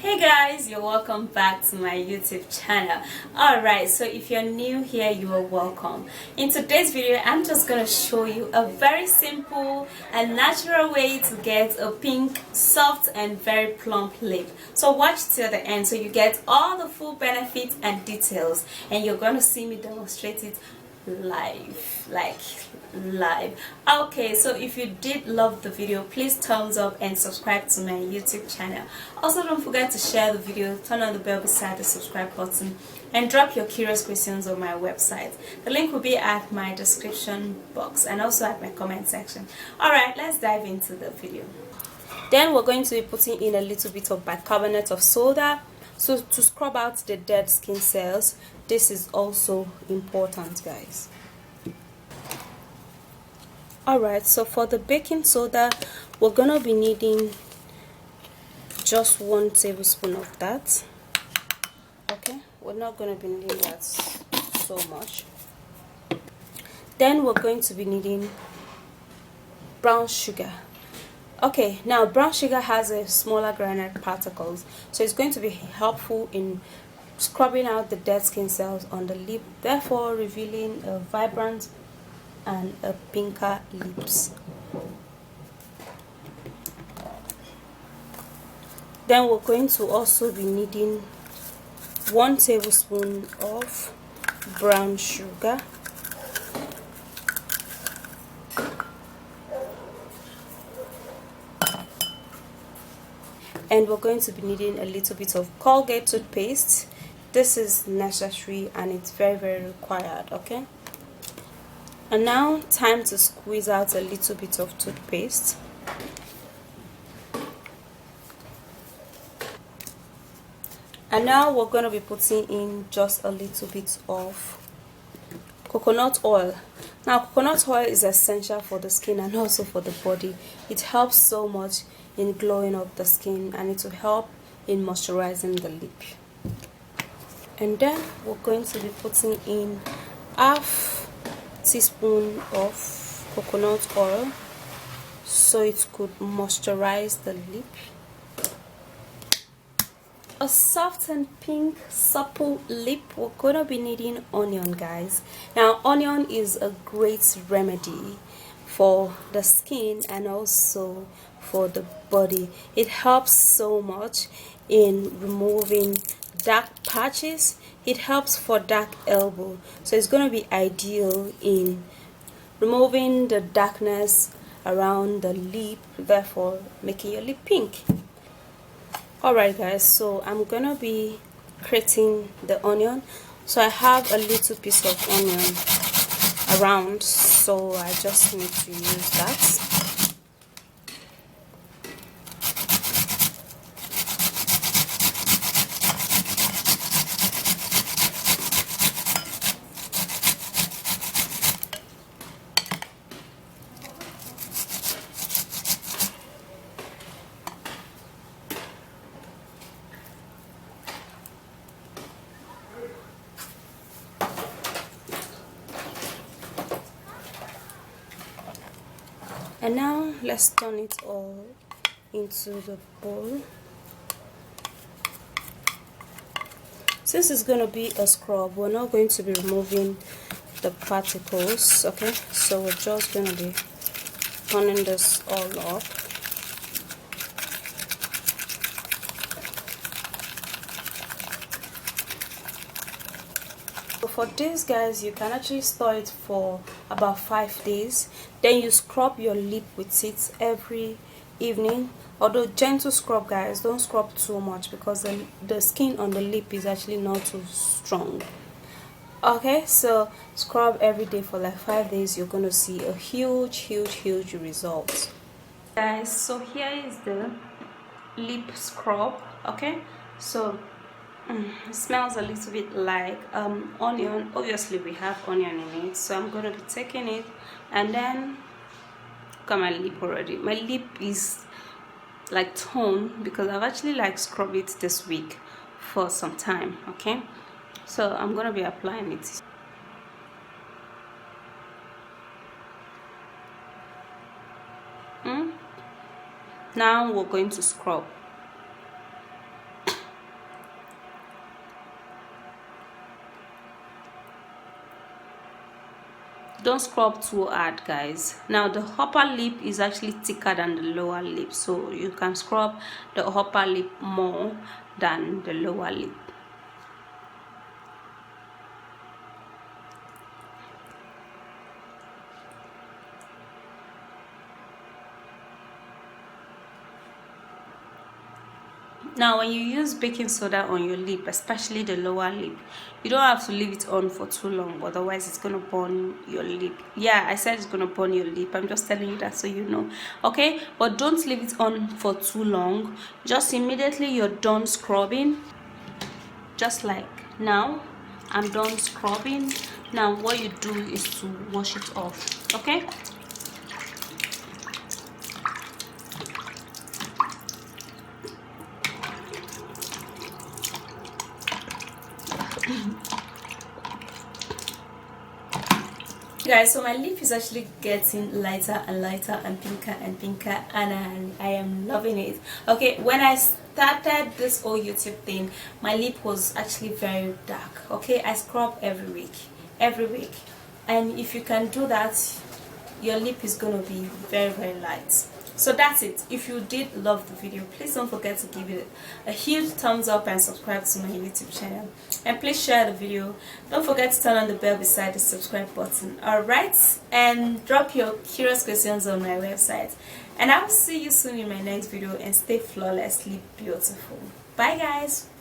Hey guys, you're welcome back to my YouTube channel. Alright, so if you're new here, you are welcome. In today's video, I'm just going to show you a very simple and natural way to get a pink, soft and very plump lip. So watch till the end so you get all the full benefits and details, and you're going to see me demonstrate it live, like live. Okay, so if you did love the video, please thumbs up and subscribe to my YouTube channel. Also, don't forget to share the video, turn on the bell beside the subscribe button, and drop your curious questions on my website. The link will be at my description box and also at my comment section. Alright, let's dive into the video. Then we're going to be putting in a little bit of bicarbonate of soda so to scrub out the dead skin cells. This is also important, guys. Alright, so for the baking soda, we're gonna be needing just 1 tablespoon of that. Okay, we're not gonna be needing that so much. Then we're going to be needing brown sugar. Okay, now brown sugar has a smaller granite particles, so it's going to be helpful in scrubbing out the dead skin cells on the lip, therefore revealing a vibrant and a pinker lips. Then we're going to also be needing 1 tablespoon of brown sugar, and we're going to be needing a little bit of Colgate toothpaste. This is necessary and it's very required. Okay, and now time to squeeze out a little bit of toothpaste. And now we're going to be putting in just a little bit of coconut oil. Now coconut oil is essential for the skin and also for the body. It helps so much in glowing up the skin, and it will help in moisturizing the lip. And then we're going to be putting in half teaspoon of coconut oil so it could moisturize the lip. A soft and pink supple lip, we're gonna be needing onion, guys. Now onion is a great remedy for the skin and also for the body. It helps so much in removing dark patches. It helps for dark elbow, so it's going to be ideal in removing the darkness around the lip, therefore making your lip pink. Alright guys, so I'm gonna be grating the onion. So I have a little piece of onion around, so I just need to use that. And now let's turn it all into the bowl. Since it's going to be a scrub, we're not going to be removing the particles. Okay, so we're just going to be turning this all up. For this, guys, you can actually store it for about 5 days. Then you scrub your lip with it every evening. Although gentle scrub, guys, don't scrub too much because the skin on the lip is actually not too strong. Okay, so scrub every day for like 5 days. You're going to see a huge result, guys. So here is the lip scrub. Okay, so it smells a little bit like onion. Obviously we have onion in it, so I'm going to be taking it, and then look at my lip already. My lip is like toned because I've actually like scrubbed it this week for some time. Okay, so I'm going to be applying it. Now we're going to scrub. don't scrub too hard, guys. Now the upper lip is actually thicker than the lower lip, so you can scrub the upper lip more than the lower lip. Now when you use baking soda on your lip, especially the lower lip, you don't have to leave it on for too long, otherwise it's gonna burn your lip. Yeah, I said it's gonna burn your lip. I'm just telling you that so you know. Okay, but don't leave it on for too long. Just immediately you're done scrubbing, just like now I'm done scrubbing. Now what you do is to wash it off. Okay, guys, so my lip is actually getting lighter and lighter and pinker, and I am loving it. Okay, when I started this whole YouTube thing, my lip was actually very dark. Okay, I scrub every week, and if you can do that, your lip is gonna be very light. So that's it. If you did love the video, please don't forget to give it a huge thumbs up and subscribe to my YouTube channel, and please share the video. Don't forget to turn on the bell beside the subscribe button. Alright, and drop your curious questions on my website, and I'll see you soon in my next video, and stay flawlessly beautiful. Bye guys.